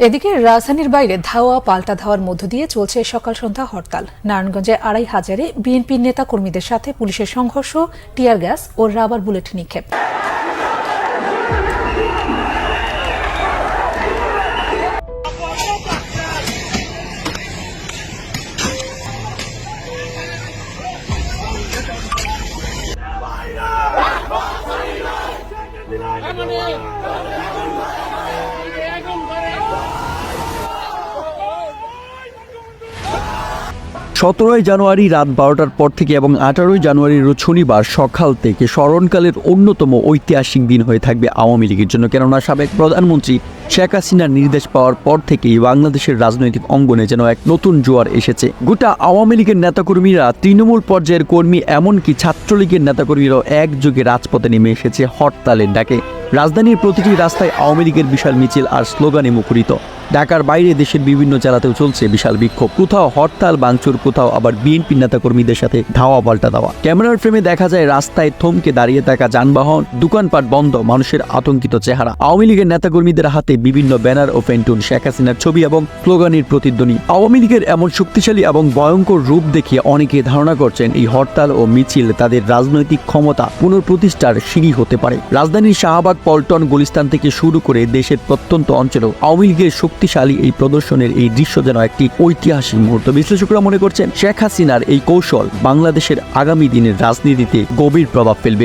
এদিকে রাজধানীর বাইরে ধাওয়া পাল্টা ধাওয়ার মধ্য দিয়ে চলছে সকাল সন্ধ্যা হরতাল। নারায়ণগঞ্জে ২৫০০ বিএনপির নেতা কর্মীদের সাথে পুলিশের সংঘর্ষ, টিয়ার গ্যাস ও রাবার বুলেট নিক্ষেপ। সতেরোই জানুয়ারি রাত ১২টার পর থেকে এবং ১৮ই জানুয়ারির শনিবার সকাল থেকে স্মরণকালের অন্যতম ঐতিহাসিক দিন হয়ে থাকবে আওয়ামী লীগের জন্য। কেননা সাবেক প্রধানমন্ত্রী শেখ হাসিনার নির্দেশ পাওয়ার পর থেকেই বাংলাদেশের রাজনৈতিক অঙ্গনে যেন এক নতুন জোয়ার এসেছে। গোটা আওয়ামী লীগের নেতাকর্মীরা, তৃণমূল পর্যায়ের কর্মী, এমনকি ছাত্রলীগের নেতাকর্মীরাও একযোগে রাজপথে নেমে এসেছে হরতালের ডাকে। রাজধানীর প্রতিটি রাস্তায় আওয়ামী লীগের বিশাল মিছিল আর স্লোগানে মুখরিত। ঢাকার বাইরে দেশের বিভিন্ন জেলাতেও চলছে বিশাল বিক্ষোভ। কোথাও হরতাল ভাঙচুর, কোথাও আবার বিএনপি নেতাকর্মীদের সাথে ধাওয়া পাল্টা দেওয়া। ক্যামেরার ফ্রেমে দেখা যায় রাস্তায় থমকে দাঁড়িয়ে থাকা যানবাহন, দোকানপাট বন্ধ, মানুষের আতঙ্কিত চেহারা। আওয়ামী লীগের নেতাকর্মীদের হাতে বিভিন্ন ব্যানার ও ফেন্টুন, শেখ হাসিনার ছবি এবং স্লোগানের প্রতিধ্বনি। আওয়ামী লীগের এমন শক্তিশালী এবং ভয়ঙ্কর রূপ দেখে অনেকে ধারণা করছেন এই হরতাল ও মিছিল তাদের রাজনৈতিক ক্ষমতা পুনঃপ্রতিষ্ঠার সিঁড়ি হতে পারে। রাজধানীর শাহবাগ, পল্টন, গুলিস্তান থেকে শুরু করে দেশের প্রত্যন্ত অঞ্চলেও আওয়ামী লীগের শক্তিশালী এই প্রদর্শনের এই দৃশ্য যেন একটি ঐতিহাসিক মুহূর্ত। বিশ্লেষকরা মনে করছেন শেখ হাসিনার এই কৌশল বাংলাদেশের আগামী দিনের রাজনীতিতে গভীর প্রভাব ফেলবে।